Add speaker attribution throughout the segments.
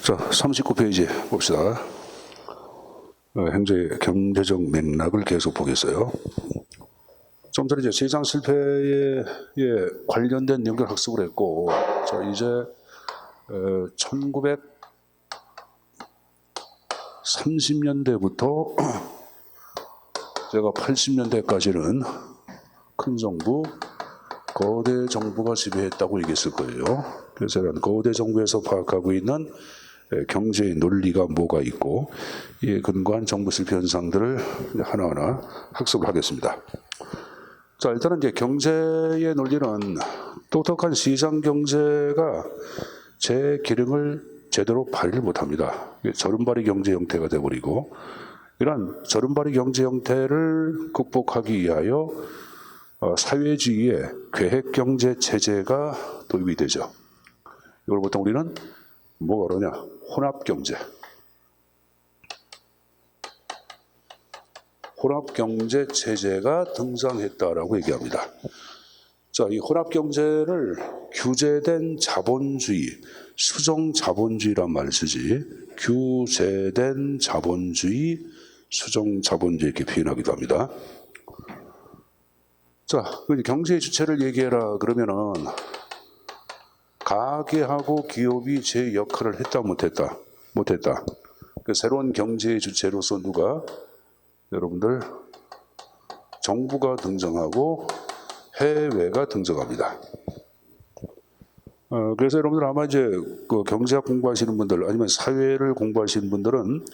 Speaker 1: 자, 39페이지 봅시다. 행정의 경제적 맥락을 계속 보겠어요. 좀 전에 이제 세상 실패에 관련된 연결 학습을 했고, 자, 이제 1930년대부터 제가 80년대까지는 큰 정부, 거대 정부가 지배했다고 얘기했을 거예요. 그래서 이런 거대 정부에서 파악하고 있는 경제의 논리가 뭐가 있고, 이에 근거한 정부 실패 현상들을 하나하나 학습을 하겠습니다. 자, 일단은 이제 경제의 논리는 똑똑한 시장 경제가 제 기능을 제대로 발휘를 못합니다. 저른발이 경제 형태가 되어버리고, 이런 저른발이 경제 형태를 극복하기 위하여 사회주의의 계획 경제 체제가 도입이 되죠. 이걸 보통 우리는 뭐가 그러냐? 혼합 경제. 혼합 경제 체제가 등장했다라고 얘기합니다. 자, 이 혼합 경제를 규제된 자본주의, 수정 자본주의란 말을 쓰지, 규제된 자본주의, 수정 자본주의 이렇게 표현하기도 합니다. 자, 경제의 주체를 얘기해라 그러면은 가계하고 기업이 제 역할을 했다 못했다? 못했다. 그 새로운 경제의 주체로서 누가? 여러분들 정부가 등장하고 해외가 등장합니다. 그래서 여러분들 아마 이제 그 경제학 공부하시는 분들 아니면 사회를 공부하시는 분들은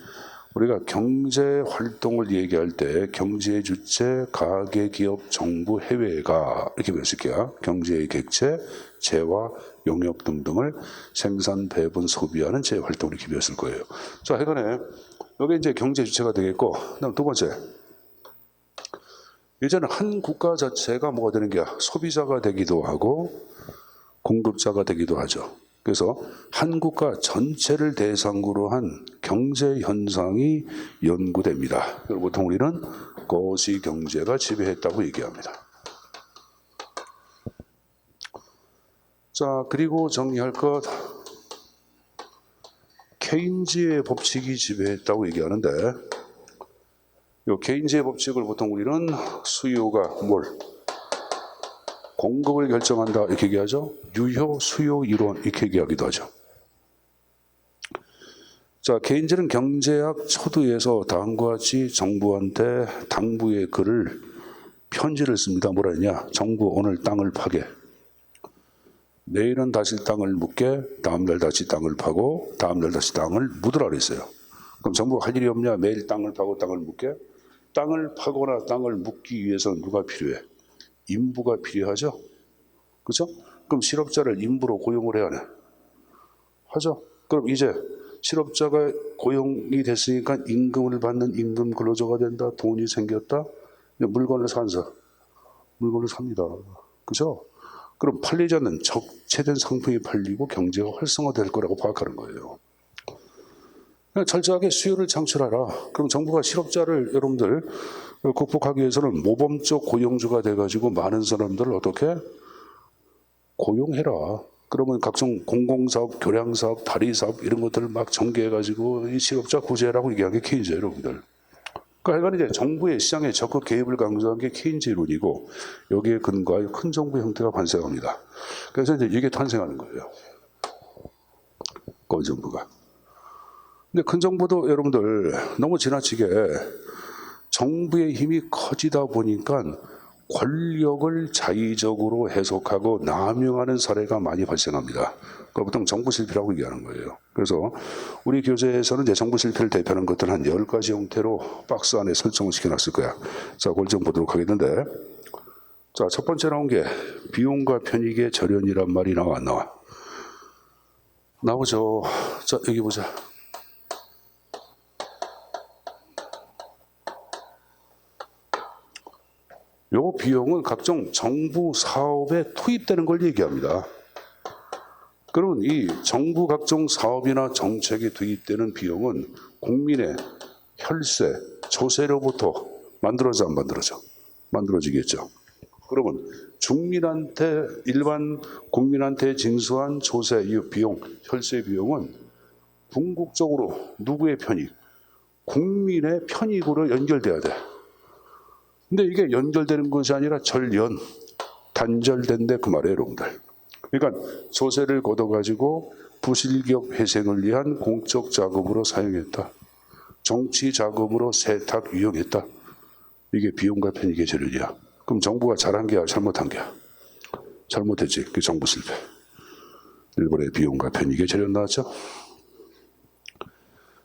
Speaker 1: 우리가 경제 활동을 얘기할 때 경제의 주체, 가계, 기업, 정부, 해외가 이렇게 배웠을게요. 경제의 객체, 재화, 용역 등등을 생산, 배분, 소비하는 제 활동을 이렇게 배웠을 거예요. 자, 하여간에 여기 이제 경제 주체가 되겠고, 그다음 두 번째. 이제는 한 국가 자체가 뭐가 되는 게야? 소비자가 되기도 하고 공급자가 되기도 하죠. 그래서 한 국가 전체를 대상으로 한 경제 현상이 연구됩니다. 그리고 보통 우리는 거시 경제가 지배했다고 얘기합니다. 자, 그리고 정리할 것, 케인즈의 법칙이 지배했다고 얘기하는데, 이 케인즈의 법칙을 보통 우리는 수요가 뭘? 공급을 결정한다 이렇게 얘기하죠. 유효 수요 이론 이렇게 얘기하기도 하죠. 자, 케인즈는 경제학 초두에서 다음과 같이 정부한테 당부의 글을 편지를 씁니다. 뭐라 했냐? 정부 오늘 땅을 파게. 내일은 다시 땅을 묻게, 다음날 다시 땅을 파고, 다음날 다시 땅을 묻으라 그랬어요. 그럼 정부가 할 일이 없냐? 매일 땅을 파고 땅을 묻게? 땅을 파거나 땅을 묻기 위해서는 누가 필요해? 인부가 필요하죠? 그렇죠? 그럼 실업자를 인부로 고용을 해야 하네. 하죠? 그럼 이제 실업자가 고용이 됐으니까 임금을 받는 임금 근로자가 된다. 돈이 생겼다. 물건을 산다. 물건을 삽니다. 그렇죠? 그럼 팔리지 않는 적체된 상품이 팔리고 경제가 활성화될 거라고 파악하는 거예요. 그냥 철저하게 수요를 창출하라. 그럼 정부가 실업자를 여러분들 극복하기 위해서는 모범적 고용주가 돼가지고 많은 사람들을 어떻게 고용해라. 그러면 각종 공공사업, 교량사업, 다리사업 이런 것들을 막 전개해가지고 이 실업자 구제라고 얘기한 게 케인즈예요, 여러분들. 그러니까 이제 정부의 시장에 적극 개입을 강조한 게 케인즈 이론이고 여기에 근거하여 큰 정부 형태가 발생합니다. 그래서 이제 이게 탄생하는 거예요. 거정부가. 근데 큰 정부도 여러분들 너무 지나치게 정부의 힘이 커지다 보니까 권력을 자의적으로 해석하고 남용하는 사례가 많이 발생합니다. 그걸 보통 정부 실패라고 얘기하는 거예요. 그래서 우리 교재에서는 이제 정부 실패를 대표하는 것들 한 10가지 형태로 박스 안에 설정을 시켜놨을 거야. 자, 그걸 좀 보도록 하겠는데, 자, 첫 번째 나온 게 비용과 편익의 절연이란 말이 나와 안 나와? 나오죠. 자, 여기 보자. 요 비용은 각종 정부 사업에 투입되는 걸 얘기합니다. 그러면 이 정부 각종 사업이나 정책에 투입되는 비용은 국민의 혈세, 조세로부터 만들어져 안 만들어져? 만들어지겠죠. 그러면 일반 국민한테 징수한 조세, 이 비용, 혈세 비용은 궁극적으로 누구의 편익? 국민의 편익으로 연결돼야 돼. 근데 이게 연결되는 것이 아니라 단절된데 그 말이에요, 여러분들. 그러니까 조세를 걷어가지고 부실기업 회생을 위한 공적 자금으로 사용했다. 정치 자금으로 세탁 유용했다. 이게 비용과 편익의 재련이야. 그럼 정부가 잘한 게야, 잘못한 게야? 잘못했지. 그 정부 실패. 일본의 비용과 편익의 재련 나왔죠.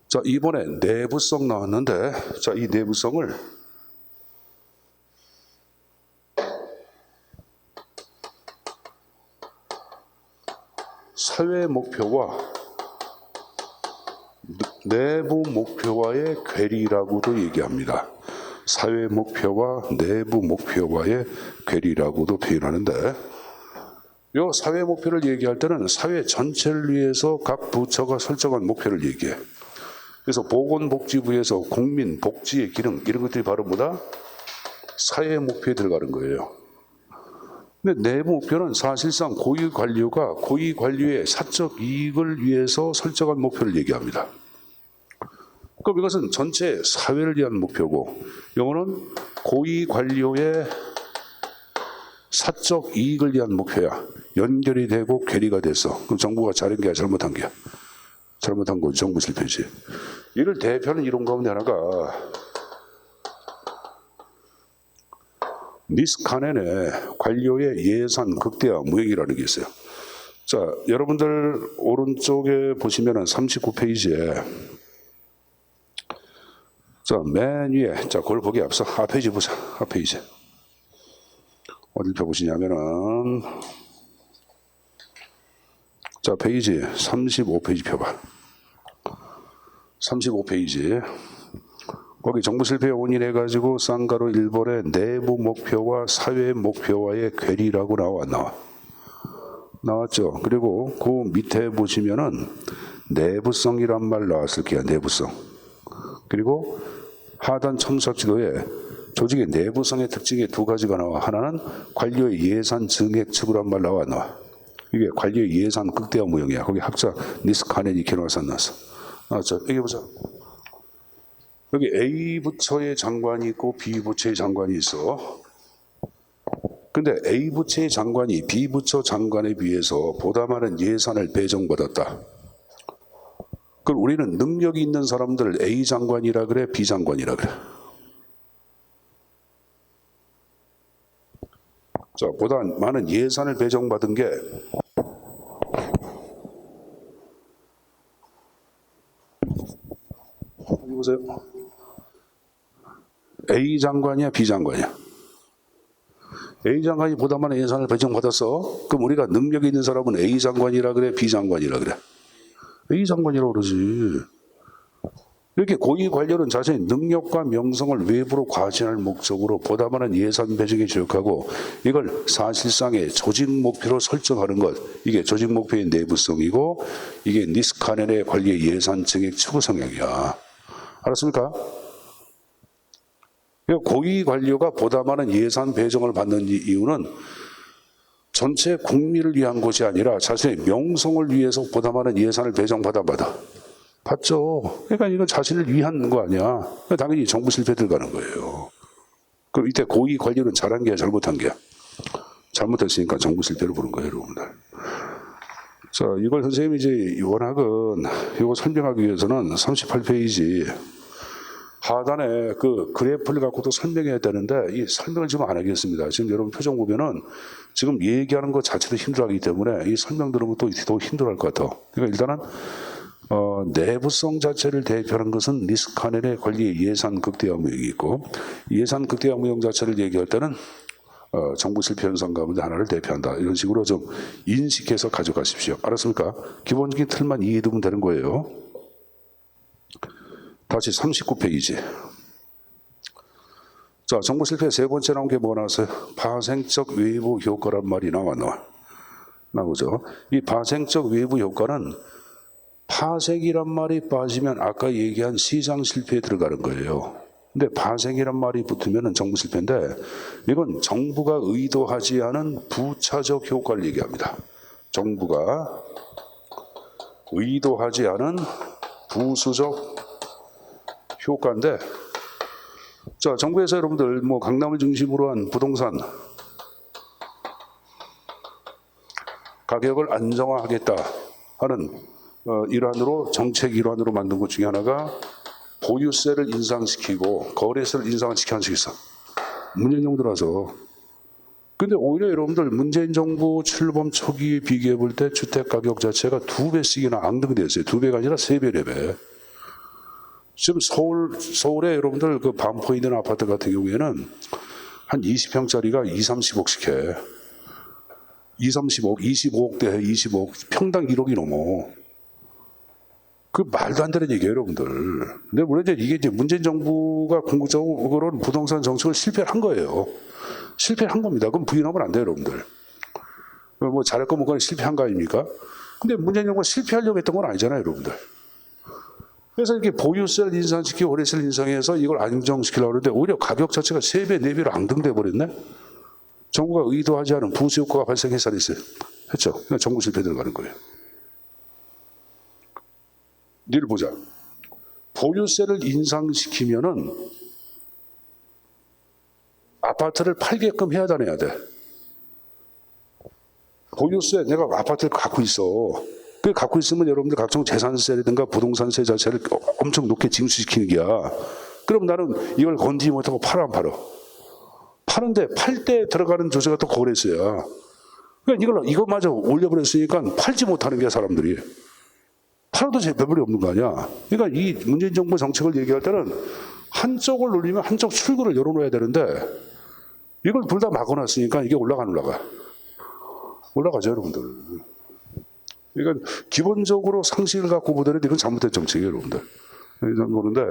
Speaker 1: 자, 이번에 내부성 나왔는데, 자, 이 내부성을 사회 목표와 내부 목표와의 괴리라고도 얘기합니다. 사회 목표와 내부 목표와의 괴리라고도 표현하는데, 이 사회 목표를 얘기할 때는 사회 전체를 위해서 각 부처가 설정한 목표를 얘기해. 그래서 보건복지부에서 국민 복지의 기능 이런 것들이 바로 뭐다? 사회 목표에 들어가는 거예요. 근데 내부 목표는 사실상 고위 관료가 고위 관료의 사적 이익을 위해서 설정한 목표를 얘기합니다. 그럼 이것은 전체 사회를 위한 목표고, 이거는 고위 관료의 사적 이익을 위한 목표야. 연결이 되고 괴리가 돼서. 그럼 정부가 잘한 게야, 잘못한 게야? 잘못한 건 정부 실패지. 이를 대표하는 이론 가운데 하나가 니스카넨의 관료의 예산 극대화 무형이라는 게 있어요. 자, 여러분들 오른쪽에 보시면은 39페이지에 자, 맨 위에 자, 그걸 보기 앞서 앞페이지 보자. 앞페이지. 어딜 펴보시냐면은 자, 페이지 35페이지 펴봐. 35페이지. 거기 정부 실패 원인 해가지고 쌍가루 일본의 내부 목표와 사회 목표와의 괴리라고 나왔죠. 그리고 그 밑에 보시면은 내부성이란 말 나왔을 게야. 내부성. 그리고 하단 첨삭 지도에 조직의 내부성의 특징이 두 가지가 나와. 하나는 관료의 예산 증액 측으로 말 나와. 이게 관료의 예산 극대화 무형이야. 거기 학자 니스카넨이 캐노아서 나왔어. 여기 보자. 여기 A 부처의 장관이 있고 B 부처의 장관이 있어. 근데 A 부처의 장관이 B 부처 장관에 비해서 보다 많은 예산을 배정받았다. 그럼 우리는 능력이 있는 사람들을 A 장관이라 그래, B 장관이라 그래? 자, 보다 많은 예산을 배정받은 게 여기 보세요. A 장관이야, B 장관이야? A 장관이 보다 많은 예산을 배정받았어. 그럼 우리가 능력이 있는 사람은 A 장관이라 그래, B 장관이라 그래? A 장관이라고 그러지. 이렇게 고위 관료는 자신의 능력과 명성을 외부로 과시할 목적으로 보다 많은 예산 배정에 주력하고 이걸 사실상의 조직 목표로 설정하는 것. 이게 조직 목표의 내부성이고 이게 니스카넨의 관리의 예산 증액 추구 성향이야. 알았습니까? 고위 관료가 보다 많은 예산 배정을 받는 이유는 전체 국민을 위한 것이 아니라 자신의 명성을 위해서 보다 많은 예산을 배정받아. 봤죠? 그러니까 이건 자신을 위한 거 아니야. 당연히 정부 실패 들어가는 거예요. 그럼 이때 고위 관료는 잘한 게야, 잘못한 게야? 잘못했으니까 정부 실패로 보는 거예요, 여러분들. 자, 이걸 선생님이 이제 원학은 이거 설명하기 위해서는 38페이지 하단에 그 그래프를 갖고도 설명해야 되는데 이 설명을 지금 안 하겠습니다. 지금 여러분 표정 보면은 지금 얘기하는 것 자체도 힘들어하기 때문에 이 설명 들으면 또 더 힘들어할 것 같아. 그러니까 일단은 내부성 자체를 대표하는 것은 니스카넨의 관리의 예산 극대화 무형이 있고 예산 극대화 무형 자체를 얘기할 때는 정부 실패 현상 가운데 하나를 대표한다. 이런 식으로 좀 인식해서 가져가십시오. 알았습니까? 기본적인 틀만 이해되면 되는 거예요. 다시 39페이지. 자, 정부 실패 세 번째 나온 게 뭐가 나왔어요? 파생적 외부 효과란 말이 나오죠. 이 파생적 외부 효과는 파생이란 말이 빠지면 아까 얘기한 시장 실패에 들어가는 거예요. 근데 파생이란 말이 붙으면 정부 실패인데 이건 정부가 의도하지 않은 부차적 효과를 얘기합니다. 정부가 의도하지 않은 부수적 효과인데, 자, 정부에서 여러분들 뭐 강남을 중심으로 한 부동산 가격을 안정화하겠다 하는 일환으로, 정책 일환으로 만든 것 중에 하나가 보유세를 인상시키고 거래세를 인상시키는 식이 있어. 문재인 정부 들어서. 근데 오히려 여러분들 문재인 정부 출범 초기에 비교해 볼 때 주택 가격 자체가 2배씩이나 앙등되었어요. 2배가 아니라 3배, 4배. 지금 서울에 여러분들 그 반포에 있는 아파트 같은 경우에는 한 20평짜리가 2, 30억씩 해. 2, 30억, 25억대 해, 25억. 평당 1억이 넘어. 그 말도 안 되는 얘기예요, 여러분들. 근데 물론 이게 이제 문재인 정부가 궁극적으로는 부동산 정책을 실패를 한 거예요. 실패를 한 겁니다. 그럼 부인하면 안 돼요, 여러분들. 뭐 잘했고 뭐가 실패한 거 아닙니까? 근데 문재인 정부가 실패하려고 했던 건 아니잖아요, 여러분들. 그래서 이렇게 보유세를 인상시키고 거래세를 인상해서 이걸 안정시키려고 하는데 오히려 가격 자체가 3배, 4배로 앙등돼 버렸네. 정부가 의도하지 않은 부수 효과가 발생해서 했어요. 했죠. 그냥 정부 실패 들어가는 거예요. 니를 보자. 보유세를 인상시키면은 아파트를 팔게끔 해야 다녀야 돼. 보유세, 내가 아파트를 갖고 있어. 그 갖고 있으면 여러분들 각종 재산세라든가 부동산세 자체를 엄청 높게 징수시키는 게야. 그럼 나는 이걸 건지지 못하고 팔아 안 팔아? 파는데 팔 때 들어가는 조세가 또 거래세야. 그러니까 이것마저 올려버렸으니까 팔지 못하는 게 사람들이. 팔아도 배분이 없는 거 아니야. 그러니까 이 문재인 정부 정책을 얘기할 때는 한쪽을 놀리면 한쪽 출구를 열어놓아야 되는데 이걸 둘 다 막아놨으니까 이게 올라가. 올라가죠, 여러분들. 그러니까 기본적으로 상식을 갖고 보더라도 이건 잘못된 정책이에요, 여러분들. 그런데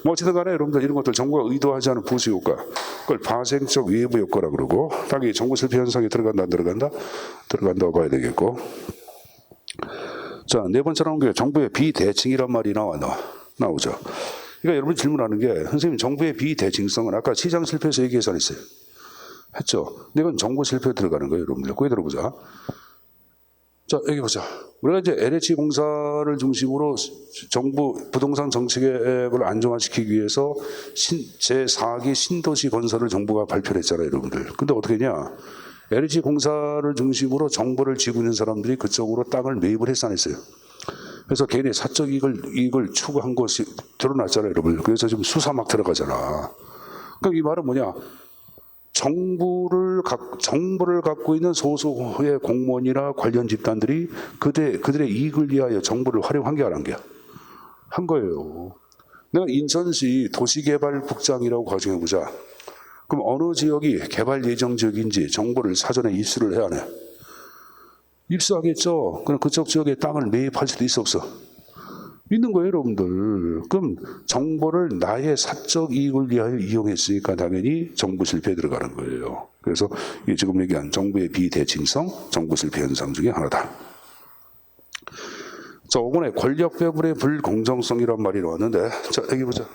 Speaker 1: 뭐 어쨌든 간에 여러분들 이런 것들 정부가 의도하지 않은 부수 효과, 그걸 파생적 외부 효과라 그러고, 당연히 정부 실패 현상에 들어간다 안 들어간다? 들어간다고 봐야 되겠고. 자, 네 번째 나온 게 정부의 비대칭이란 말이 나오죠. 그러니까 여러분 질문하는 게, 선생님 정부의 비대칭성은 아까 시장 실패에서 얘기해서 안 했어요. 했죠. 근데 이건 정부 실패에 들어가는 거예요, 여러분들. 거기 들어보자. 자, 여기 보자. 우리가 이제 LH 공사를 중심으로 정부 부동산 정책을 안정화시키기 위해서 제4기 신도시 건설을 정부가 발표를 했잖아요, 여러분들. 근데 어떻게 했냐? LH 공사를 중심으로 정보를 쥐고 있는 사람들이 그쪽으로 땅을 매입을 했어, 안 했어요? 그래서 개인의 사적 이익을 추구한 것이 드러났잖아요, 여러분. 그래서 지금 수사 막 들어가잖아. 그러니까 이 말은 뭐냐? 정보를 갖고 있는 소수의 공무원이나 관련 집단들이 그들의 이익을 위하여 정보를 활용한 게 안 한 게 한 거예요. 내가 인천시 도시개발국장이라고 가정해보자. 그럼 어느 지역이 개발 예정 지역인지 정보를 사전에 입수를 해야 하네. 입수하겠죠. 그럼 그쪽 지역에 땅을 매입할 수도 있어, 없어? 있는 거예요, 여러분들. 그럼 정보를 나의 사적 이익을 위하여 이용했으니까 당연히 정부 실패에 들어가는 거예요. 그래서 이게 지금 얘기한 정부의 비대칭성, 정부 실패 현상 중에 하나다. 자, 5번에 권력 배분의 불공정성이란 말이 나왔는데, 자, 여기 보자.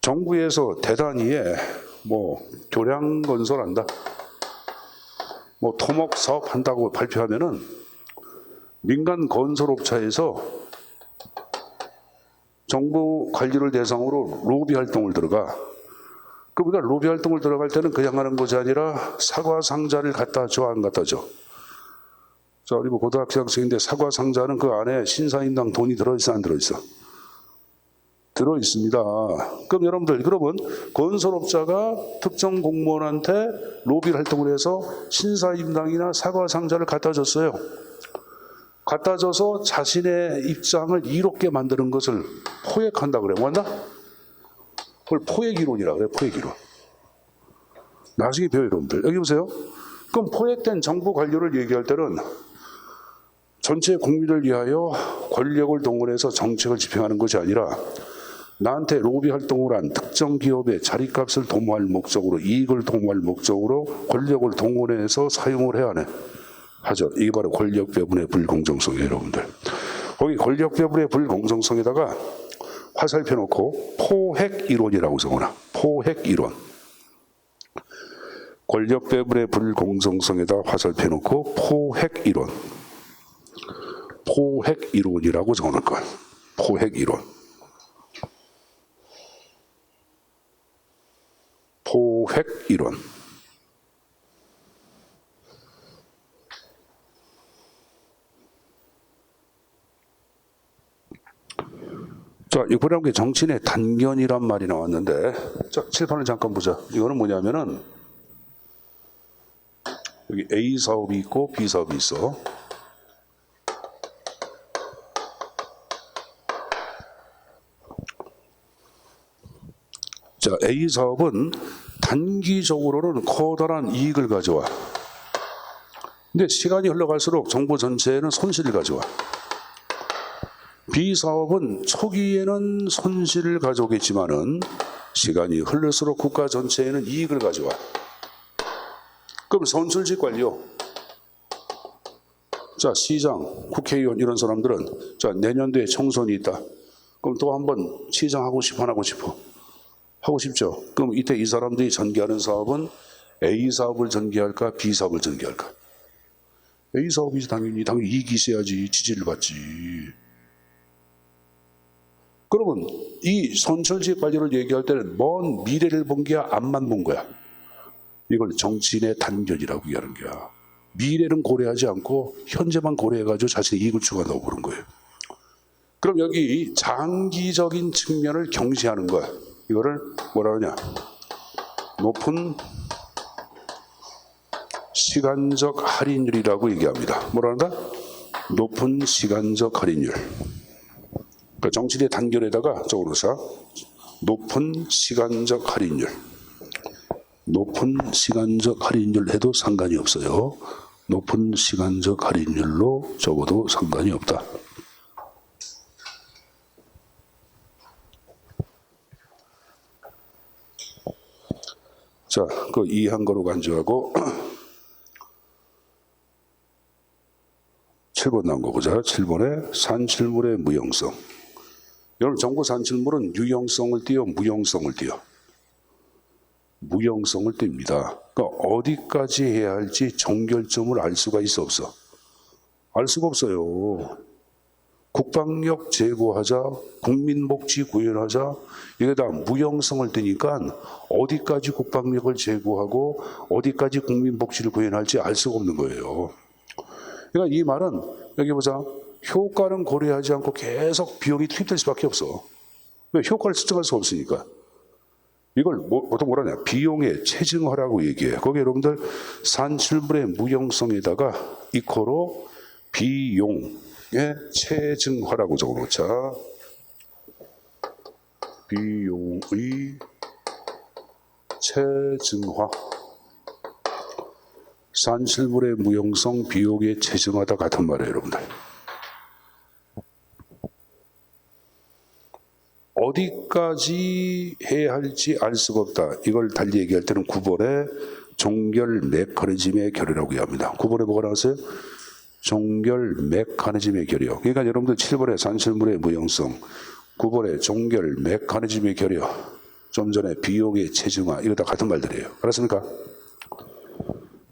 Speaker 1: 정부에서 대단위에 뭐 교량 건설한다, 뭐 토목 사업 한다고 발표하면은 민간 건설업체에서 정부 관리를 대상으로 로비 활동을 들어가. 그 우리가 로비 활동을 들어갈 때는 그냥 하는 것이 아니라 사과 상자를 갖다 줘, 안 갖다 줘? 자, 우리 뭐 고등학생인데 사과 상자는 그 안에 신사임당 돈이 들어있어, 안 들어있어? 들어있습니다. 그럼 여러분들, 그러면 건설업자가 특정 공무원한테 로비 활동을 해서 신사임당이나 사과 상자를 갖다 줬어요. 갖다 줘서 자신의 입장을 이롭게 만드는 것을 포획한다 그래. 뭐한다? 그걸 포획이론이라 그래, 포획이론. 나중에 배워요, 여러분들. 여기 보세요. 그럼 포획된 정부 관료를 얘기할 때는 전체 국민을 위하여 권력을 동원해서 정책을 집행하는 것이 아니라 나한테 로비 활동을 한 특정 기업의 자리값을 도모할 목적으로, 이익을 도모할 목적으로 권력을 동원해서 사용을 해야 하네. 하죠. 이게 바로 권력 배분의 불공정성이에요, 여러분들. 거기 권력 배분의 불공정성에다가 화살표 놓고 포획 이론이라고 적어놔. 포획 이론. 권력 배분의 불공정성에다 화살표 놓고 포획이론. 포획이론이라고 적어놓을 거야. 포획이론. 포획이론. 자, 이번에 정치인의 단견이란 말이 나왔는데, 자, 칠판을 잠깐 보자. 이거는 뭐냐면은, 여기 A 사업이 있고 B 사업이 있어. 자, A 사업은 단기적으로는 커다란 이익을 가져와. 근데 시간이 흘러갈수록 정부 전체에는 손실을 가져와. B 사업은 초기에는 손실을 가져오겠지만은 시간이 흐를수록 국가 전체에는 이익을 가져와. 그럼 선출직 관료, 자, 시장, 국회의원 이런 사람들은 자, 내년도에 총선이 있다. 그럼 또 한번 시장 하고 싶어, 안 하고 싶어? 하고 싶죠. 그럼 이때 이 사람들이 전개하는 사업은 A 사업을 전개할까, B 사업을 전개할까? A 사업이 당연히 이익이 있어야지 지지를 받지. 그러면 이 선출직 관료를 얘기할 때는 먼 미래를 본 게야, 앞만 본 거야? 이걸 정치인의 단견이라고 얘기하는 거야. 미래는 고려하지 않고 현재만 고려해가지고 자신의 이익을 추구한다고 그런 거예요. 그럼 여기 장기적인 측면을 경시하는 거야. 이거를 뭐라 그러냐? 높은 시간적 할인율이라고 얘기합니다. 뭐라 한다? 높은 시간적 할인율. 그러니까 정치인의 단결에다가 적어놓자. 높은 시간적 할인율. 높은 시간적 할인율 해도 상관이 없어요. 높은 시간적 할인율로 적어도 상관이 없다. 자, 그 이해한 거로 간주하고 7번 나온 거 보자. 7번에 산출물의 무용성. 여러분, 정부 산출물은 유용성을 띄어 무용성을 띄어. 무용성을 띱니다. 그러니까 어디까지 해야 할지 정결점을 알 수가 있어, 없어? 알 수가 없어요. 국방력 제고하자, 국민복지 구현하자, 이게 다 무용성을 띠니까 어디까지 국방력을 제고하고 어디까지 국민복지를 구현할지 알 수가 없는 거예요. 그러니까 이 말은 여기 보자. 효과는 고려하지 않고 계속 비용이 투입될 수밖에 없어. 왜? 효과를 측정할 수 없으니까. 이걸 보통 뭐라 하냐? 비용의 체증화라고 얘기해. 거기 여러분들 산출물의 무용성에다가 이코로 비용의 체증화라고 적어놓자. 비용의 체증화. 산출물의 무용성, 비용의 체증화다 같은 말이에요, 여러분들. 어디까지 해야 할지 알 수가 없다. 이걸 달리 얘기할 때는 9번에 종결 메커니즘의 결여라고 합니다. 9번에 뭐가 나왔어요? 종결 메커니즘의 결여. 그러니까 여러분들 7번에 산출물의 무용성, 9번에 종결 메커니즘의 결여, 좀 전에 비용의 체증화, 이거 다 같은 말들이에요. 알았습니까?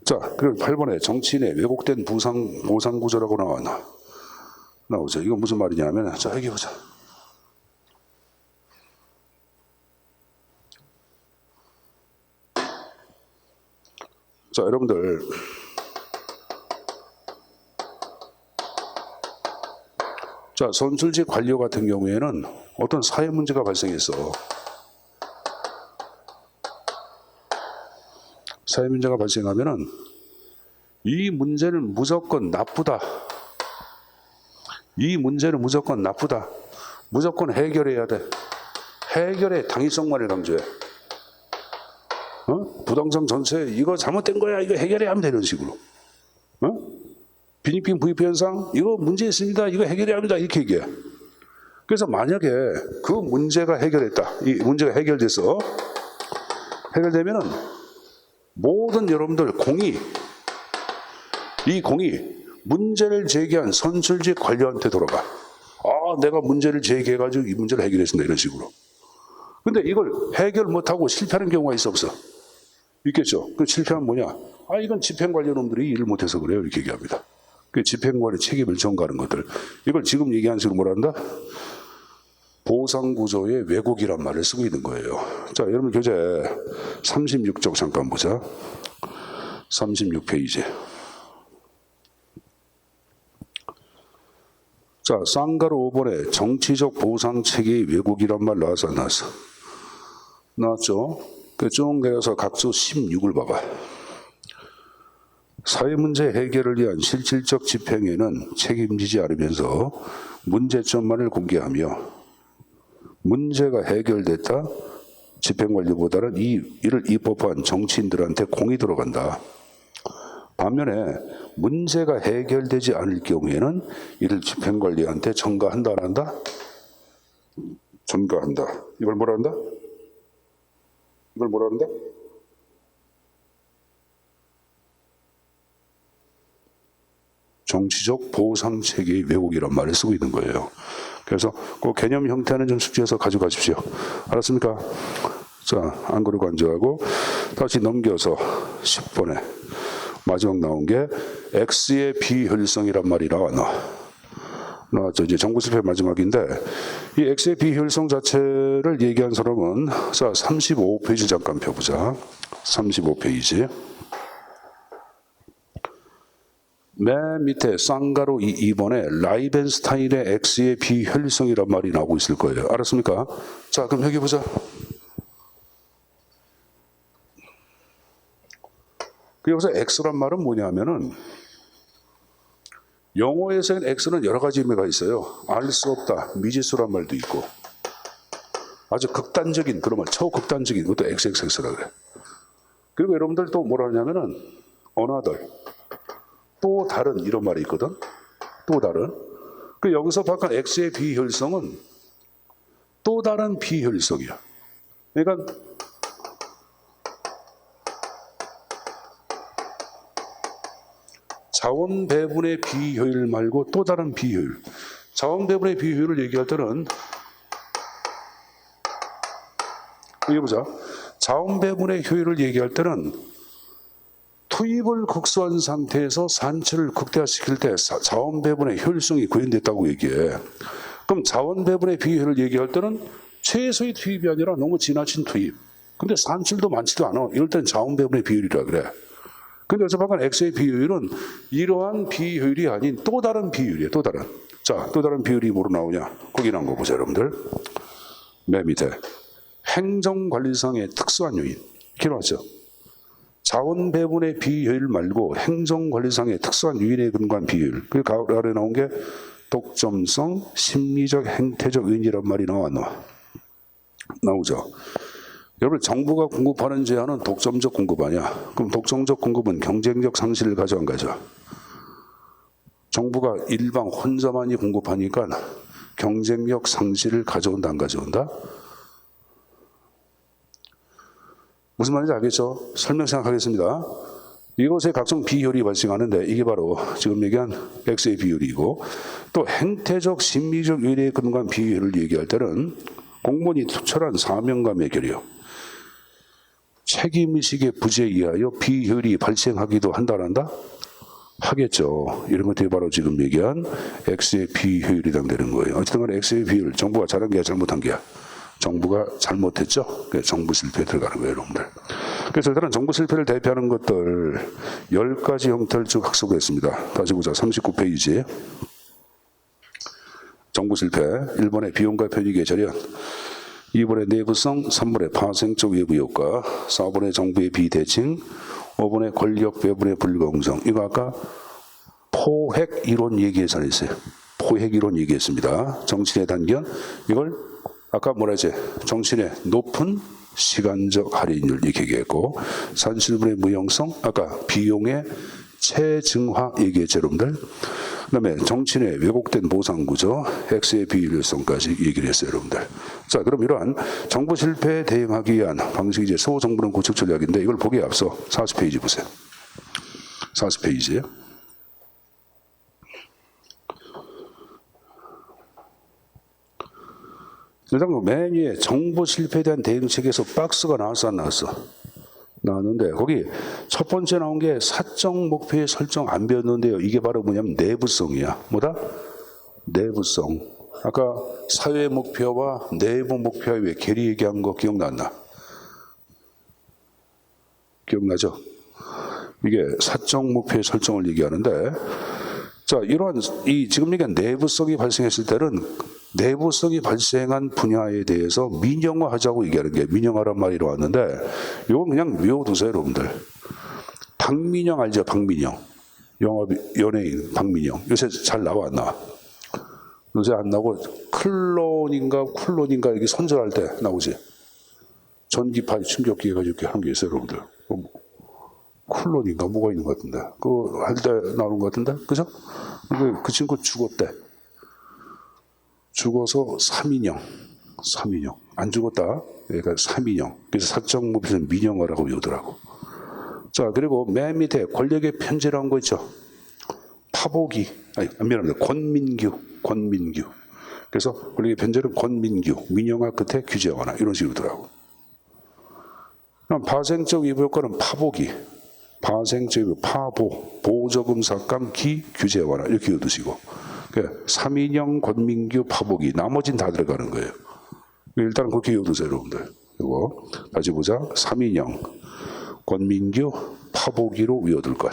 Speaker 1: 자, 그리고 8번에 정치인의 왜곡된 보상 구조라고 나오죠. 이건 무슨 말이냐면, 자, 여기 보자. 자, 여러분들. 자, 선출직 관료 같은 경우에는 어떤 사회 문제가 발생했어. 사회 문제가 발생하면은 이 문제는 무조건 나쁘다. 이 문제는 무조건 나쁘다. 무조건 해결해야 돼. 해결의 당위성만을 강조해. 부동산 전체 이거 잘못된 거야. 이거 해결해야 합니다. 이런 식으로. 빈익빈 부익 현상 이거 문제 있습니다. 이거 해결해야 합니다. 이렇게 얘기해. 그래서 만약에 그 문제가 해결했다. 이 문제가 해결돼서 해결되면은 모든 여러분들 이 공이 문제를 제기한 선출직 관료한테 돌아가. 아, 내가 문제를 제기해가지고 이 문제를 해결했습니다. 이런 식으로. 근데 이걸 해결 못하고 실패하는 경우가 있어, 없어? 있겠죠. 그 실패한 뭐냐? 아, 이건 집행관리놈들이 일을 못해서 그래요. 이렇게 얘기합니다. 그 집행관리 책임을 전가하는 것들. 이걸 지금 얘기한 식으로 뭐라 한다? 보상구조의 왜곡이란 말을 쓰고 있는 거예요. 자, 여러분 교재 36쪽 잠깐 보자. 36페이지. 자, 쌍가루 5번에 정치적 보상체계의 왜곡이란 말 나와서 안 나왔어? 나왔죠? 쭉 내려서 각수 16을 봐봐. 사회문제 해결을 위한 실질적 집행에는 책임지지 않으면서 문제점만을 공개하며 문제가 해결됐다. 집행관리보다는 이를 입법한 정치인들한테 공이 들어간다. 반면에 문제가 해결되지 않을 경우에는 이를 집행관리한테 전가한다 안 한다? 전가한다. 이걸 뭐라 한다? 이걸 뭐라 한다? 정치적 보상체계의 왜곡이란 말을 쓰고 있는 거예요. 그래서 그 개념 형태는 좀 숙지해서 가져가십시오. 알았습니까? 자, 안 그러고 앉아가고 다시 넘겨서 10번에 마지막 나온 게 X의 비효율성이란 말이 나왔죠. 이제 정부 실패 마지막인데 이 X의 비효율성 자체를 얘기한 사람은 자 35페이지 잠깐 펴보자. 35페이지. 맨 밑에 쌍가루 2번에 라이벤스타인의 X의 비효율성이란 말이 나오고 있을 거예요. 알았습니까? 자, 그럼 여기 보자. 여기서 X란 말은 뭐냐면은 영어에서는 X는 여러 가지 의미가 있어요. 알 수 없다, 미지수란 말도 있고 아주 극단적인 그런 말, 초극단적인 것도 XXX라 그래. 그리고 여러분들 또 뭐라 하냐면은 another, 또 다른 이런 말이 있거든. 또 다른. 여기서 바깥 X의 비효율성은 또 다른 비효율성이야. 그러니까 자원 배분의 비효율 말고 또 다른 비효율. 자원 배분의 비효율을 얘기할 때는 여기 보자. 자원 배분의 효율을 얘기할 때는 투입을 극소한 상태에서 산출을 극대화시킬 때 자원 배분의 효율성이 구현됐다고 얘기해. 그럼 자원 배분의 비효율을 얘기할 때는 최소의 투입이 아니라 너무 지나친 투입. 근데 산출도 많지도 않아. 이럴 때는 자원 배분의 비효율이라 그래. 근데 여기서 방금 X의 비효율은 이러한 비효율이 아닌 또 다른 비효율이에요. 또 다른. 자, 또 다른 비효율이 뭐로 나오냐? 거기 나온 거 보자, 여러분들. 맨 밑에. 행정관리상의 특수한 요인. 이렇게 나왔죠. 자원 배분의 비효율 말고 행정관리상의 특수한 요인에 근거한 비효율. 그 아래 나온 게 독점성, 심리적, 행태적 요인이란 말이 나오죠. 여러분, 정부가 공급하는 제한은 독점적 공급 아니야. 그럼 독점적 공급은 경쟁적 상실을 가져간 거죠. 정부가 일방 혼자만이 공급하니까 경쟁력 상실을 가져온다 안 가져온다? 무슨 말인지 알겠죠? 설명 생각하겠습니다. 이곳에 각종 비효율이 발생하는데 이게 바로 지금 얘기한 X의 비효율이고 또 행태적 심리적 요인에 근거한 비효율을 얘기할 때는 공무원이 투철한 사명감의 결이요. 책임의식의 부재에 의하여 비효율이 발생하기도 한다. 하겠죠. 이런 것들이 바로 지금 얘기한 X의 비효율이 해당되는 거예요. 어쨌든 간에 X의 비효율, 정부가 잘한 게야 잘못한 게야? 정부가 잘못했죠. 그래서 정부 실패에 들어가는 거예요, 여러분들. 그래서 일단은 정부 실패를 대표하는 것들 10가지 형태를 쭉 학습했습니다. 다시 보자. 39페이지. 정부 실패. 1번에 비용과 편익의 절연, 2번에 내부성, 3번에 파생적 외부 효과, 4번에 정부의 비대칭, 5번에 권력 배분의 불공정. 이거 아까 포획 이론 얘기해서 했어요. 포획 이론 얘기했습니다. 정치의 단견. 이걸 아까 뭐라 했지? 정치의 높은 시간적 할인율 이렇게 얘기했고, 산실분의 무형성, 아까 비용의 체증화 얘기했죠, 여러분들. 그 다음에 정치인의 왜곡된 보상구조, X의 비효율성까지 얘기를 했어요, 여러분들. 자, 그럼 이러한 정부 실패에 대응하기 위한 방식이 이제 소정부는 구축 전략인데 이걸 보기에 앞서 40페이지 보세요. 40페이지. 일단 맨 위에 정부 실패에 대한 대응책에서 박스가 나왔어, 안 나왔어? 나왔는데 거기 첫 번째 나온 게 사적 목표의 설정 안 배웠는데요. 이게 바로 뭐냐면 내부성이야. 뭐다? 내부성. 아까 사회 목표와 내부 목표의 괴리 얘기한 거 기억났나? 기억나죠? 이게 사적 목표의 설정을 얘기하는데, 자, 이러한 지금 얘기한 내부성이 발생했을 때는 내부성이 발생한 분야에 대해서 민영화하자고 얘기하는 게 민영화란 말이 왔는데, 이건 그냥 외워두세요, 여러분들. 박민영 알죠? 박민영. 영화 연예인 박민영. 요새 잘 나와 안 나와? 요새 안 나오고 클론인가 쿨론인가 이렇게 선전할 때 나오지. 전기파 충격기 해가지고 이렇게 하는 게 있어요, 여러분들. 쿨론인가 뭐가 있는 것 같은데. 그거 할 때 나오는 것 같은데, 그죠? 그 친구 죽었대. 죽어서 3인형. 안 죽었다. 그러니까 3인형. 그래서 사적 목표는 민영화라고 외우더라고. 자, 그리고 맨 밑에 권력의 편제라는 거 있죠. 파보기. 미안합니다. 권민규. 그래서 권력의 편제는 권민규. 민영화 끝에 규제 완화. 이런 식으로 더라고. 그럼 파생적 위부 효과는 파보기. 파생적 위부, 보조금 삭감, 규제 완화. 이렇게 외우시고. 3인형, 권민규, 파보기. 나머지는 다 들어가는 거예요. 일단 그렇게 외워두세요, 여러분들. 이거 다시 보자. 3인형, 권민규, 파보기로 외워둘 것.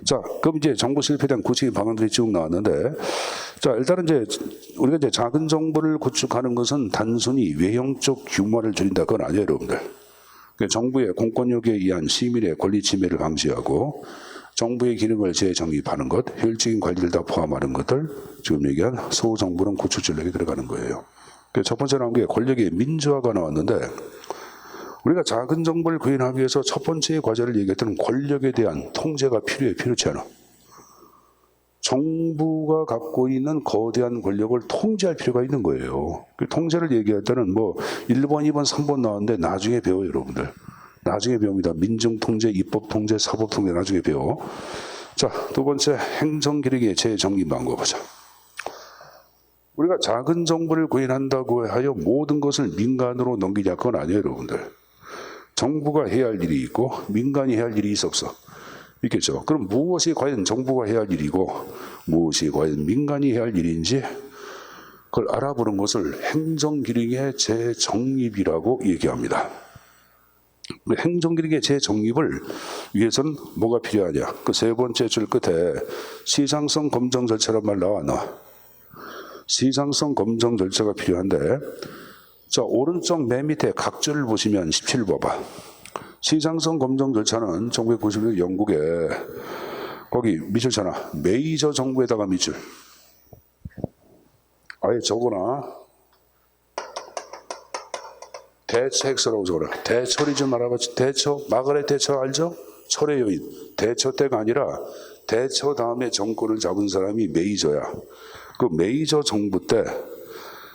Speaker 1: 자, 그럼 이제 정부 실패에 대한 구체적인 방안들이 쭉 나왔는데, 자, 일단은 우리가 작은 정부를 구축하는 것은 단순히 외형적 규모를 줄인다. 그건 아니에요, 여러분들. 정부의 공권력에 의한 시민의 권리 침해를 방지하고 정부의 기능을 재정립하는 것, 효율적인 관리를 다 포함하는 것들, 지금 얘기한 소정부는 구축 전략에 들어가는 거예요. 첫 번째 나온 게 권력의 민주화가 나왔는데, 우리가 작은 정부를 구현하기 위해서 첫 번째 과제를 얘기했던 권력에 대한 통제가 필요치 않아. 정부가 갖고 있는 거대한 권력을 통제할 필요가 있는 거예요. 그 통제를 얘기할 때는 1번, 2번, 3번 나왔는데 나중에 배워요, 여러분들. 나중에 배웁니다. 민중통제, 입법통제, 사법통제 나중에 배워. 자, 두 번째 행정기력의 재정립 방법 보자. 우리가 작은 정부를 구현한다고 하여 모든 것을 민간으로 넘기냐, 그건 아니에요, 여러분들. 정부가 해야 할 일이 있고 민간이 해야 할 일이 있어. 있겠죠. 그럼 무엇이 과연 정부가 해야 할 일이고 무엇이 과연 민간이 해야 할 일인지 그걸 알아보는 것을 행정기능의 재정립이라고 얘기합니다. 행정기능의 재정립을 위해서는 뭐가 필요하냐? 그 세 번째 줄 끝에 시장성 검증 절차란 말 나와. 시장성 검증 절차가 필요한데, 자, 오른쪽 맨 밑에 각줄을 보시면 17 봐봐. 시장성 검증 절차는 1990년 영국에 거기 밑줄 잖아. 메이저 정부에다가 밑줄. 아예 적어놔. 대처 엑스라고 적어라. 대처리 좀 알아봤지? 대처, 마가렛 대처 알죠? 철의 여인. 대처 때가 아니라 대처 다음에 정권을 잡은 사람이 메이저야. 그 메이저 정부 때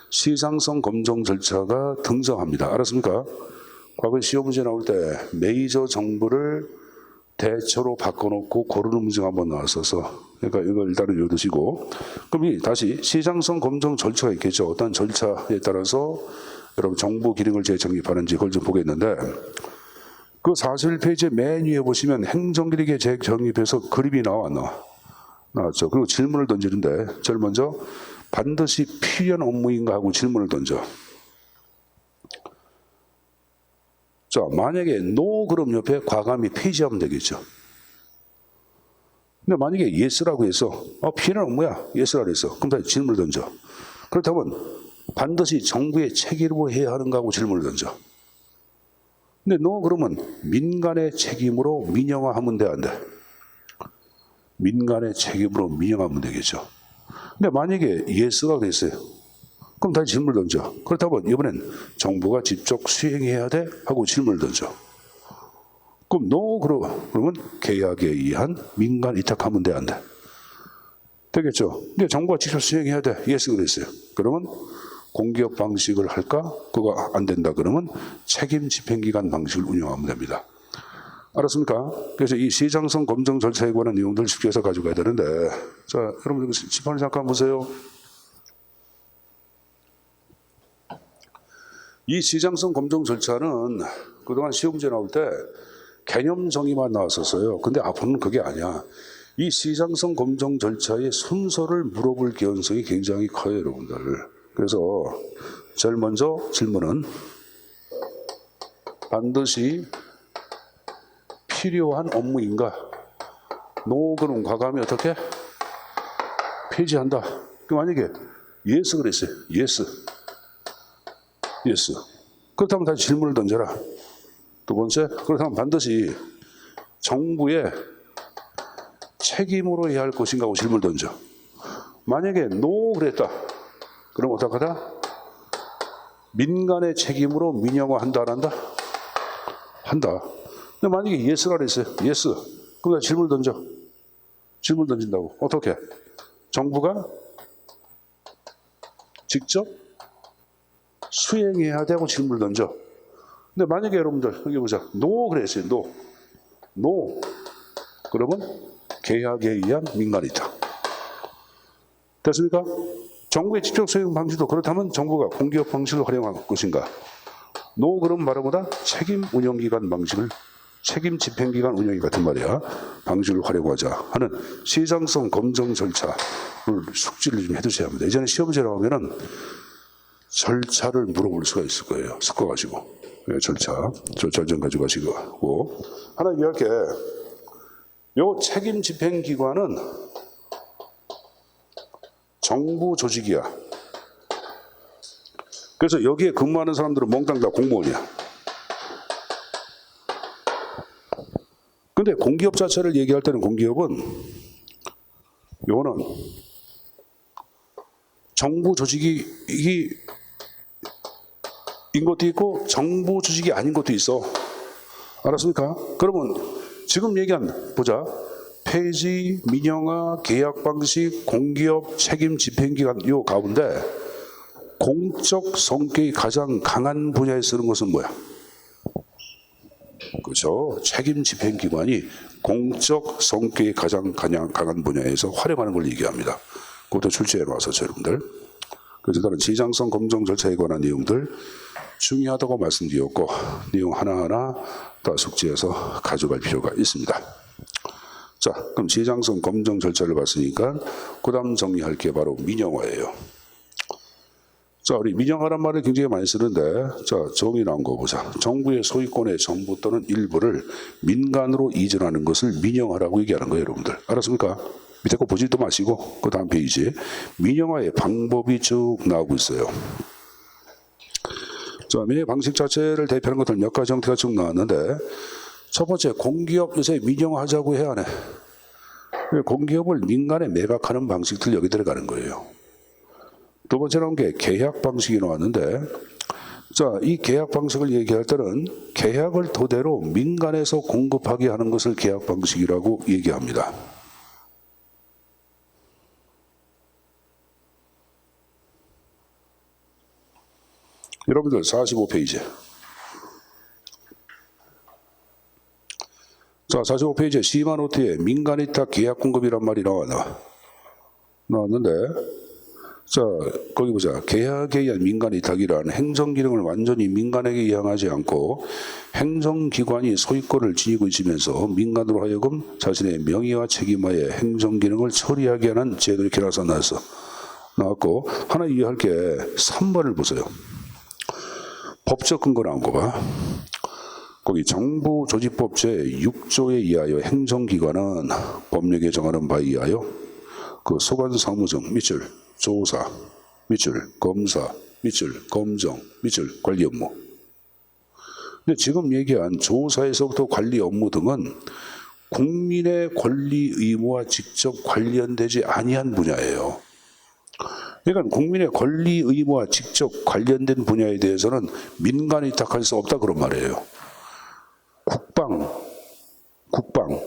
Speaker 1: 시장성 검증 절차가 등장합니다. 알았습니까? 과거에 시험 문제 나올 때 메이저 정부를 대처로 바꿔놓고 고르는 문제가 한번 나왔어서, 그러니까 이걸 일단은 외워두시고, 그럼 다시 시장성 검증 절차가 있겠죠. 어떤 절차에 따라서 여러분 정부 기능을 재정립하는지 그걸 좀 보겠는데, 그 41페이지 맨 위에 보시면 행정기능에 재정립해서 그림이 나왔죠. 그리고 질문을 던지는데, 제일 먼저 반드시 필요한 업무인가 하고 질문을 던져. 자, 만약에 NO 그럼 옆에 과감히 폐지하면 되겠죠. 근데 만약에 YES라고 해서 필요한 업무야, YES라고 해서 그럼 다시 질문을 던져. 그렇다면 반드시 정부의 책임으로 해야 하는가 하고 질문을 던져. 근데 NO 그러면 민간의 책임으로 민영화하면 돼, 안 돼? 민간의 책임으로 민영화하면 되겠죠. 근데 만약에 YES가 됐어요. 그럼 다시 질문을 던져. 그렇다면 이번엔 정부가 직접 수행해야 돼? 하고 질문을 던져. 그럼 NO 그러면 계약에 의한 민간 위탁하면 돼, 안 돼? 되겠죠. 근데 정부가 직접 수행해야 돼. YES 그랬어요. 그러면 공기업 방식을 할까? 그거 안 된다 그러면 책임 집행기관 방식을 운영하면 됩니다. 알았습니까? 그래서 이 시장성 검증 절차에 관한 내용들 숙제에서 가져가야 되는데, 자, 여러분 지판을 잠깐 보세요. 이 시장성 검증 절차는 그동안 시험제 나올 때 개념 정의만 나왔었어요. 근데 앞으로는 그게 아니야. 이 시장성 검증 절차의 순서를 물어볼 개연성이 굉장히 커요, 여러분들. 그래서 제일 먼저 질문은 반드시 필요한 업무인가? 노그는 과감히 어떻게? 폐지한다. 그 만약에 yes 그랬어요. yes. 그렇다면 다시 질문을 던져라. 두 번째, 그렇다면 반드시 정부의 책임으로 해야 할 것인가 하고 질문을 던져. 만약에 no 그랬다. 그럼 어떡하다? 민간의 책임으로 민영화한다 안 한다? 한다. 근데 만약에 yes가 그랬어요. yes. 그럼 질문을 던져. 질문 던진다고. 어떻게? 정부가 직접 수행해야 되고 질문을 던져. 근데 만약에 여러분들 여기 보자. no 그랬어요. no. 그러면 계약에 의한 민간이다. 됐습니까? 정부의 직접 수행 방식도 그렇다면 정부가 공기업 방식을 활용할 것인가? no 그럼 말하보다 책임 운영기관 방식을 책임 집행기관 운영이 같은 말이야. 방식을 활용하자 하는 시장성 검증 절차를 숙지를 좀 해두셔야 합니다. 예전에 시험제로 하면은 절차를 물어볼 수가 있을 거예요. 섞어가지고. 절차 좀 가져가시고. 하나 이야기할게. 요 책임 집행기관은 정부 조직이야. 그래서 여기에 근무하는 사람들은 몽땅 다 공무원이야. 근데 공기업 자체를 얘기할 때는 공기업은 요거는 정부 조직이 인 것도 있고 정부 조직이 아닌 것도 있어. 알았습니까? 그러면 지금 얘기한 보자. 폐지, 민영화, 계약 방식, 공기업 책임 집행기관 요 가운데 공적 성격이 가장 강한 분야에 쓰는 것은 뭐야? 그렇죠. 책임 집행기관이 공적 성격이 가장 강한 분야에서 활용하는 걸 얘기합니다. 그것도 출제해 놔서 여러분들. 그래서 다른 시장성 검증 절차에 관한 내용들 중요하다고 말씀드렸고 내용 하나하나 다 숙지해서 가져갈 필요가 있습니다. 자, 그럼 시장성 검증 절차를 봤으니까 그 다음 정리할 게 바로 민영화예요. 자, 우리 민영화란 말을 굉장히 많이 쓰는데 자, 정의 나온 거 보자. 정부의 소유권의 전부 또는 일부를 민간으로 이전하는 것을 민영화라고 얘기하는 거예요, 여러분들. 알았습니까? 밑에 거 보지도 마시고 그 다음 페이지에 민영화의 방법이 쭉 나오고 있어요. 자, 민영화 방식 자체를 대표하는 것들 몇 가지 형태가 쭉 나왔는데 첫 번째, 공기업 요새 민영화하자고 해야 하네. 공기업을 민간에 매각하는 방식들 여기 들어가는 거예요. 두 번째 나온 게 계약 방식이 나왔는데 자, 이 계약 방식을 얘기할 때는 계약을 토대로 민간에서 공급하게 하는 것을 계약 방식이라고 얘기합니다. 여러분들 45페이지. 자, 45페이지에 시마노트에 민간위탁 계약 공급이란 말이 나왔는데 자, 거기 보자. 계약에 의한 민간위탁이란 행정기능을 완전히 민간에게 이양하지 않고 행정기관이 소유권을 지니고 있으면서 민간으로 하여금 자신의 명의와 책임하에 행정기능을 처리하게 하는 제도 이렇게 나왔고 하나 이해할 게 3번을 보세요. 법적 근거 나온 거 봐. 거기 정부조직법 제6조에 의하여 행정기관은 법령에 정하는 바에 의하여 그 소관사무정 밑줄 조사 밑줄 검사 밑줄 검정 밑줄 관리 업무. 근데 지금 얘기한 조사에서부터 관리 업무 등은 국민의 권리 의무와 직접 관련되지 아니한 분야예요. 그러니까 국민의 권리 의무와 직접 관련된 분야에 대해서는 민간이 위탁할 수 없다 그런 말이에요. 국방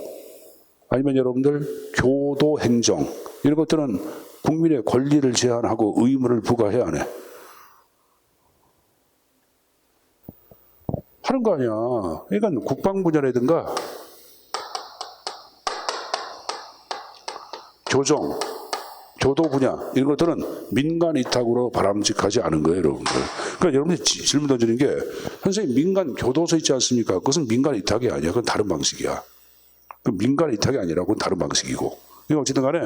Speaker 1: 아니면 여러분들 교도 행정 이런 것들은 국민의 권리를 제한하고 의무를 부과해야 하네. 하는 거 아니야. 그러니까 국방 분야라든가 교도 분야 이런 것들은 민간 위탁으로 바람직하지 않은 거예요, 여러분들. 그러니까 여러분들이 질문 던지는 게 선생님 민간 교도소 있지 않습니까? 그것은 민간 위탁이 아니야. 그건 다른 방식이야. 그 민간 위탁이 아니라 그건 다른 방식이고. 어쨌든 간에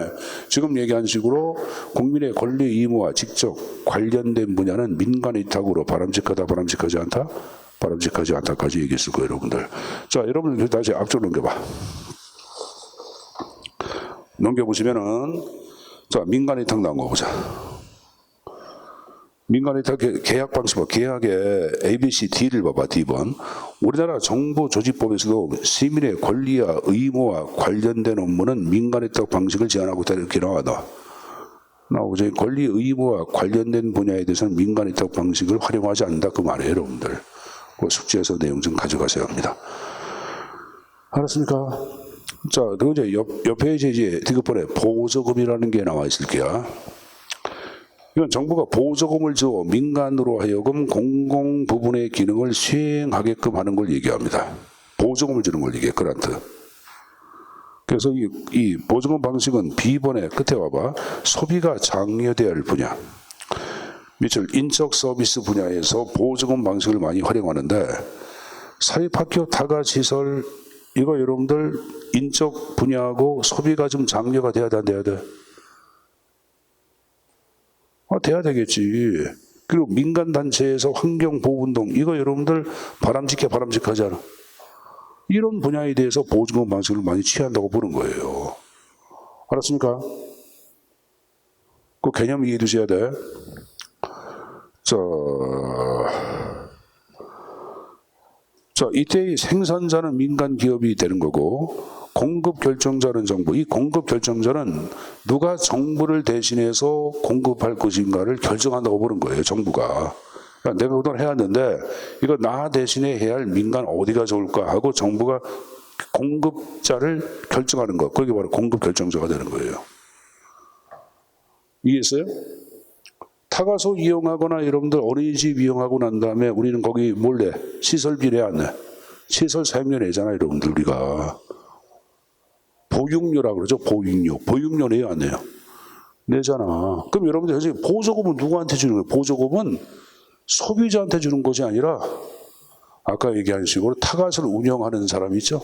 Speaker 1: 지금 얘기한 식으로 국민의 권리 의무와 직접 관련된 분야는 민간 위탁으로 바람직하다, 바람직하지 않다, 바람직하지 않다까지 얘기했을 거예요, 여러분들. 자, 여러분들 다시 앞쪽으로 넘겨봐. 넘겨보시면은, 자, 민간 위탁 나온 거 보자. 민간 위탁 계약 방식, 계약의 ABC D를 봐봐, D번. 우리나라 정보조직법에서도 시민의 권리와 의무와 관련된 업무는 민간 위탁 방식을 제한하고 있다, 이렇게 나오죠. 권리 의무와 관련된 분야에 대해서는 민간 위탁 방식을 활용하지 않는다, 그 말이에요, 여러분들. 그 숙제에서 내용 좀 가져가셔야 합니다. 알았습니까? 자, 그리고 이제 옆에 이제 디귿번에 보조금이라는 게 나와 있을 게야. 이건 정부가 보조금을 줘 민간으로 하여금 공공 부분의 기능을 수행하게끔 하는 걸 얘기합니다. 보조금을 주는 걸 얘기해, 그란트. 그래서 이 보조금 방식은 B번의 끝에 와봐. 소비가 장려돼야 할 분야. 밑줄 인적 서비스 분야에서 보조금 방식을 많이 활용하는데 사립학교 타가시설 이거 여러분들 인적 분야하고 소비가 좀 장려가 돼야 돼, 안 돼야 돼? 돼야 되겠지. 그리고 민간단체에서 환경보호운동 이거 여러분들 바람직하지 않아? 이런 분야에 대해서 보조금 방식을 많이 취한다고 보는 거예요. 알았습니까? 그 개념 이해해 두셔야 돼. 자, 이때 생산자는 민간 기업이 되는 거고 공급 결정자는 정부. 이 공급 결정자는 누가 정부를 대신해서 공급할 것인가를 결정한다고 보는 거예요, 정부가. 그러니까 내가 그동안 해왔는데 이거 나 대신에 해야 할 민간 어디가 좋을까 하고 정부가 공급자를 결정하는 거. 그게 바로 공급 결정자가 되는 거예요. 이해했어요? 타가소 이용하거나 여러분들 어린이집 이용하고 난 다음에 우리는 거기 뭘 내? 시설비 내 안 내? 시설 사용료 내잖아요, 여러분들 우리가. 보육료라고 그러죠, 보육료. 보육료 내요, 안 내요? 내잖아. 그럼 여러분들 현재 보조금은 누구한테 주는 거예요? 보조금은 소비자한테 주는 것이 아니라 아까 얘기한 식으로 타가소를 운영하는 사람 있죠?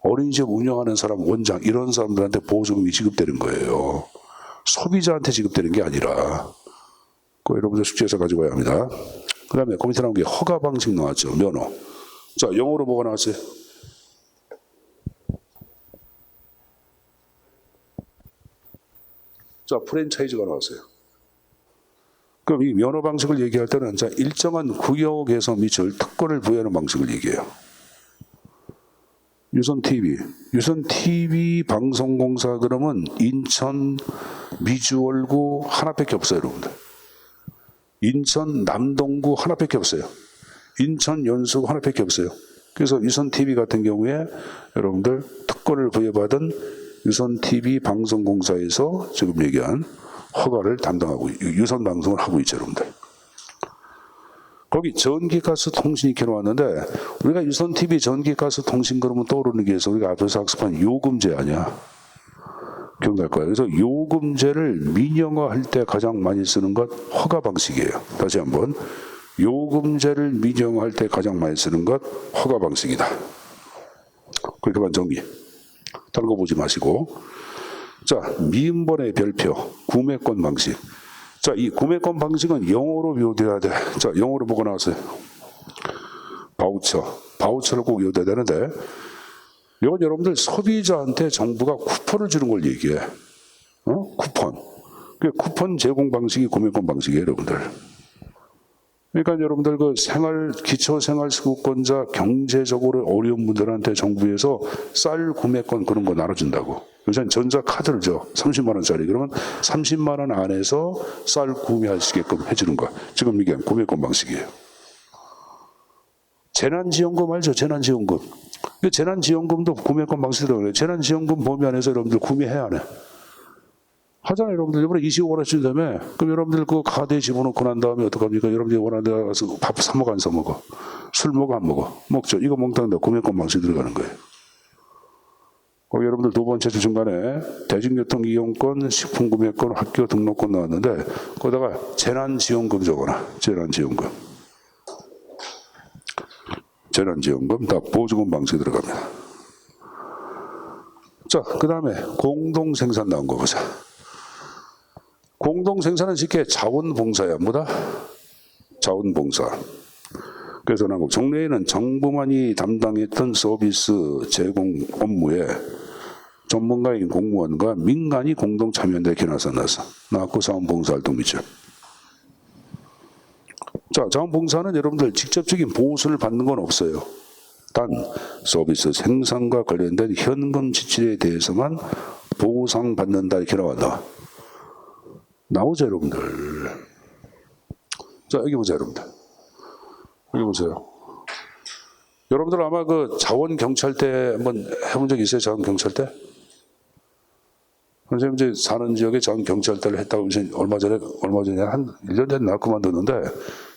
Speaker 1: 어린이집 운영하는 사람, 원장 이런 사람들한테 보조금이 지급되는 거예요. 소비자한테 지급되는 게 아니라. 여러분들 숙제에서 가지고 와야 합니다. 그 다음에 그 밑에 나온 게 허가 방식 나왔죠. 면허. 자, 영어로 뭐가 나왔어요? 자, 프랜차이즈가 나왔어요. 그럼 이 면허 방식을 얘기할 때는 자, 일정한 구역에서 미칠 특권을 부여하는 방식을 얘기해요. 유선 TV 방송공사 그러면 인천 미주월구 하나밖에 없어요, 여러분들. 인천 남동구 하나밖에 없어요. 인천 연수구 하나밖에 없어요. 그래서 유선TV 같은 경우에 여러분들 특권을 부여받은 유선TV 방송공사에서 지금 얘기한 허가를 담당하고 유선 방송을 하고 있죠, 여러분들. 거기 전기가스 통신이 켜놓았는데 우리가 유선TV 전기가스 통신 그러면 떠오르는 게 있어. 우리가 앞에서 학습한 요금제 아니야? 기억날 거예요. 그래서 요금제를 민영화할 때 가장 많이 쓰는 것 허가 방식이에요. 다시 한번 요금제를 민영화할 때 가장 많이 쓰는 것 허가 방식이다. 그렇게만 정리. 다른 거 보지 마시고. 자, 미음번의 별표 구매권 방식. 자, 이 구매권 방식은 영어로 외워야 돼. 자, 영어로 뭐가 나왔어요? 바우처를 꼭 외워야 되는데 이건 여러분들 소비자한테 정부가 쿠폰을 주는 걸 얘기해. 쿠폰. 그 쿠폰 제공 방식이 구매권 방식이에요, 여러분들. 그러니까 여러분들 그 기초생활수급권자 경제적으로 어려운 분들한테 정부에서 쌀 구매권 그런 거 나눠준다고. 요새는 전자카드를 줘. 30만 원짜리. 그러면 30만 원 안에서 쌀 구매할 수 있게끔 해주는 거. 지금 이게 구매권 방식이에요. 재난지원금 알죠? 재난지원금. 재난지원금도 구매권 방식이라고 그래요. 재난지원금 범위 안에서 여러분들 구매해야 하네. 하잖아요, 여러분들. 이번에 25원 준다며. 그럼 여러분들 그 카드에 집어넣고 난 다음에 어떡합니까? 여러분들이 원하는 데 가서 밥 사 먹어, 안 사 먹어? 술 먹어, 안 먹어? 먹죠. 이거 먹다는데 구매권 방식이 들어가는 거예요. 거기 여러분들 두 번째 주 중간에 대중교통 이용권, 식품 구매권, 학교 등록권 나왔는데 거기다가 재난지원금 적어놔. 재난지원금. 재난지원금 다 보조금 방식에 들어갑니다. 자, 그 다음에 공동생산 나온 거 보자. 공동생산은 쉽게 자원봉사야. 뭐다? 자원봉사. 그래서 나고 정례에는 정부만이 담당했던 서비스 제공 업무에 전문가인 공무원과 민간이 공동 참여한데 기나서 나서 나고 자원봉사활동 밑줄. 자, 자원봉사는 여러분들 직접적인 보수를 받는 건 없어요. 단 서비스 생산과 관련된 현금 지출에 대해서만 보상받는다 이렇게 나와. 나오죠, 여러분들. 자, 여기 보자, 여러분들. 여기 보세요. 여러분들 아마 그 자원경찰대 한번 해본 적 있어요? 자원경찰대? 선생님 이제 사는 지역에 자원경찰대를 했다고 얼마 전에 한 1년 전에 나 그만뒀는데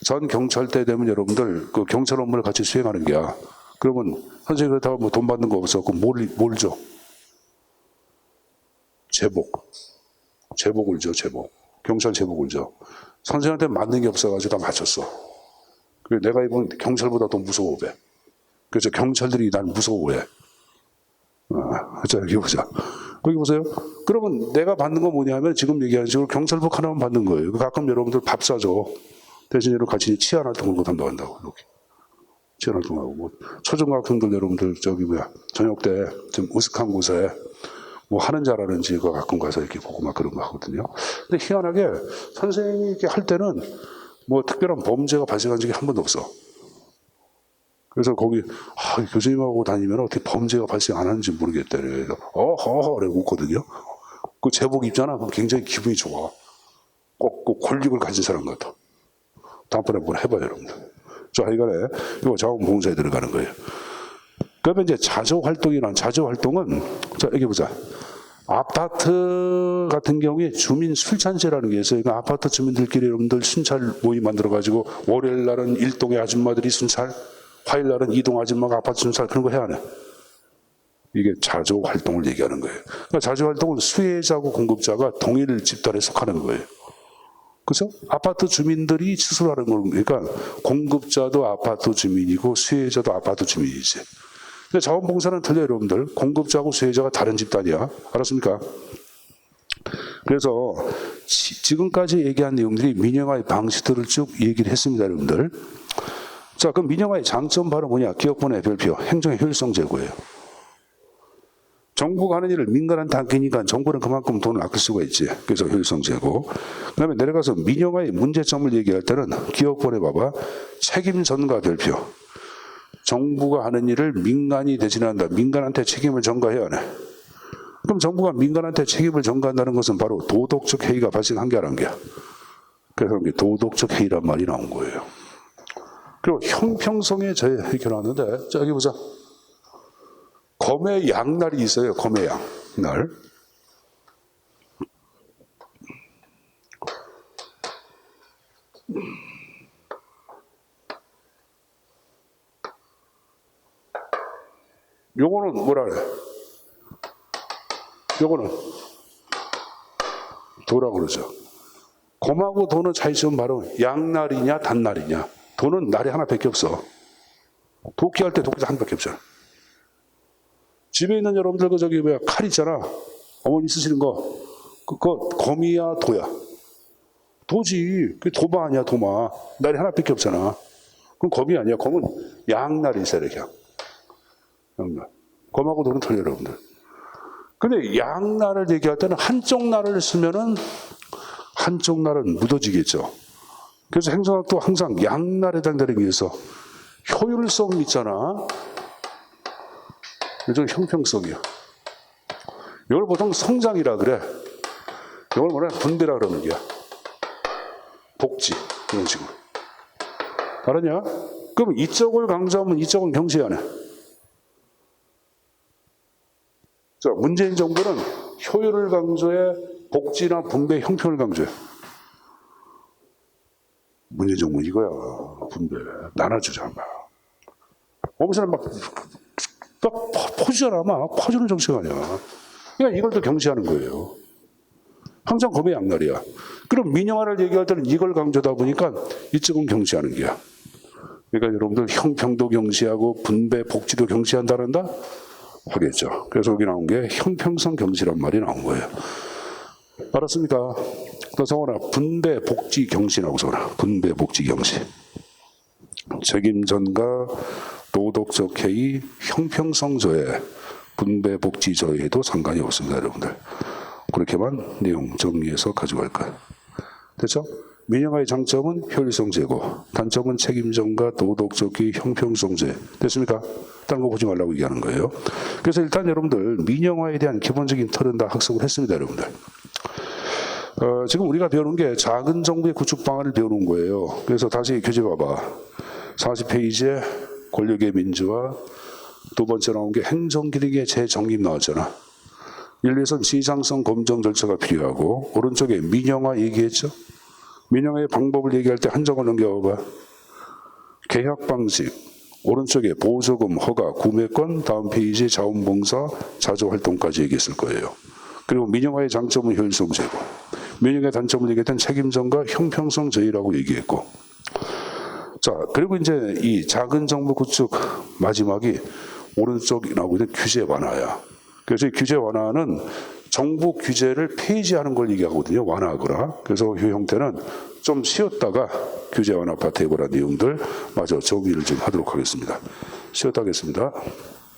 Speaker 1: 자원경찰대 되면 여러분들 그 경찰 업무를 같이 수행하는 게야. 그러면 선생님 그렇다고 뭐 돈 받는 거 없어. 그럼 뭘 줘? 제복을 줘, 제복. 경찰 제복을 줘. 선생님한테 맞는 게 없어가지고 다 맞췄어. 그래서 내가 입은 경찰보다 더 무서워 배. 그래서 경찰들이 날 무서워해. 자, 여기 보자. 여기 보세요. 그러면 내가 받는 건 뭐냐 하면 지금 얘기하는 식으로 경찰복 하나만 받는 거예요. 가끔 여러분들 밥 사줘. 대신 여러분 같이 치안 활동을 못 한다고. 이렇게. 치안 활동하고. 뭐 초중학생들 여러분들 저녁 때 좀 으슥한 곳에 뭐 하는지 안 하는지 그거 가끔 가서 이렇게 보고 막 그런 거 하거든요. 근데 희한하게 선생님이 이렇게 할 때는 뭐 특별한 범죄가 발생한 적이 한 번도 없어. 그래서 거기 교수님하고 다니면 어떻게 범죄가 발생 안 하는지 모르겠다. 그래서 어허허 라고 웃거든요. 그 제복 입잖아. 그럼 굉장히 기분이 좋아. 꼭 권력을 가진 사람 같아. 다음번에 한번 해봐요, 여러분들. 자, 이간에 이거 자원봉사에 들어가는 거예요. 그러면 이제 자조활동은 자, 여기 보자. 아파트 같은 경우에 주민 술찬제라는 게 있어요. 그러니까 아파트 주민들끼리 여러분들 순찰 모임 만들어가지고 월요일 날은 일동의 아줌마들이 순찰, 화요일 날은 이동 아줌마가 아파트 순찰 그런 거 해야 하네. 이게 자조활동을 얘기하는 거예요. 그러니까 자조활동은 수혜자고 공급자가 동일 집단에 속하는 거예요. 그렇죠? 아파트 주민들이 스스로 하는 거니까 공급자도 아파트 주민이고 수혜자도 아파트 주민이지. 근데 자원봉사는 틀려요, 여러분들. 공급자하고 수혜자가 다른 집단이야. 알았습니까? 그래서 지금까지 얘기한 내용들이 민영화의 방식들을 쭉 얘기를 했습니다, 여러분들. 자, 그럼 민영화의 장점 바로 뭐냐? 기업본의 별표, 행정의 효율성 제고예요. 정부가 하는 일을 민간한테 맡기니까 정부는 그만큼 돈을 아낄 수가 있지. 그래서 효율성 제고. 그 다음에 내려가서 민영화의 문제점을 얘기할 때는 기업본에 봐봐. 책임 전가 별표. 정부가 하는 일을 민간이 대신한다. 민간한테 책임을 전가해야 하네. 그럼 정부가 민간한테 책임을 전가한다는 것은 바로 도덕적 해이가 발생한 게 아닌 게야. 그래서 이게 도덕적 해이란 말이 나온 거예요. 그리고 형평성의 저해 이렇게 나왔는데, 자, 여기 보자. 검의 양날이 있어요. 검의 양날. 요거는 뭐라 그래? 요거는 도라고 그러죠. 검하고 도는 차이점은 바로 양날이냐 단날이냐. 도는 날이 하나밖에 없어. 도끼할 때 도끼가 하나밖에 없잖아. 집에 있는 여러분들 칼 있잖아. 어머니 쓰시는 거. 그거 검이야 도야? 도지. 그게 도마 아니야 도마. 날이 하나밖에 없잖아. 그럼 검이 아니야. 검은 양날이 있어야 돼. 양날. 검하고 도는 틀려 여러분들. 근데 양날을 얘기할 때는 한쪽 날을 쓰면은 한쪽 날은 묻어지겠죠. 그래서 행정학도 항상 양날에 해당되기 위해서 효율성 있잖아. 이건 형평성이야. 이걸 보통 성장이라 그래. 이걸 뭐냐? 분배라 그러는 거야. 복지 이런 식으로. 알았냐? 그럼 이쪽을 강조하면 이쪽은 경시하네. 자, 문재인 정부는 효율을 강조해, 복지나 분배, 형평을 강조해. 문재인 정부 이거야. 분배 나눠주자 막. 어머니는 막 막 퍼주잖아. 막 퍼주는 정치가 아니야. 그러니까 이걸 또 경시하는 거예요. 항상 검의 양날이야. 그럼 민영화를 얘기할 때는 이걸 강조하다 보니까 이쪽은 경시하는 게야. 그러니까 여러분들 형평도 경시하고 분배 복지도 경시한다는다 하겠죠. 그래서 여기 나온 게 형평성 경시란 말이 나온 거예요. 알았습니까? 또 성원아, 분배 복지 경시라고 써라. 분배 복지 경시. 책임 전가, 도덕적 해이, 형평성 저해, 분배 복지 저해에도 상관이 없습니다, 여러분들. 그렇게만 내용 정리해서 가져갈 거예요. 됐죠? 민영화의 장점은 효율성 제고, 단점은 책임 전가, 도덕적 해이, 형평성 저해. 됐습니까? 다른 거 보지 말라고 얘기하는 거예요. 그래서 일단 여러분들 민영화에 대한 기본적인 틀은 다 학습을 했습니다, 여러분들. 지금 우리가 배우는 게 작은 정부의 구축 방안을 배우는 거예요. 그래서 다시 교재 봐봐. 40페이지에 권력의 민주화, 두 번째 나온 게 행정기능의 재정립 나왔잖아. 1, 2선 시장성 검증 절차가 필요하고, 오른쪽에 민영화 얘기했죠. 민영화의 방법을 얘기할 때 한 장을 넘겨봐. 계약 방식, 오른쪽에 보조금, 허가, 구매권, 다음 페이지에 자원봉사, 자조활동까지 얘기했을 거예요. 그리고 민영화의 장점은 효율성 제고, 민영화의 단점을 얘기했던 책임전가, 형평성 저해라고 얘기했고, 자, 그리고 이제 이 작은 정부 구축 마지막이 오른쪽에 나오고 있는 규제 완화야. 그래서 이 규제 완화는 정부 규제를 폐지하는 걸 얘기하거든요. 완화하거나. 그래서 이 형태는 좀 쉬었다가 규제 완화 파트 해보라는 내용들 마저 정리를 좀 하도록 하겠습니다. 쉬었다 하겠습니다.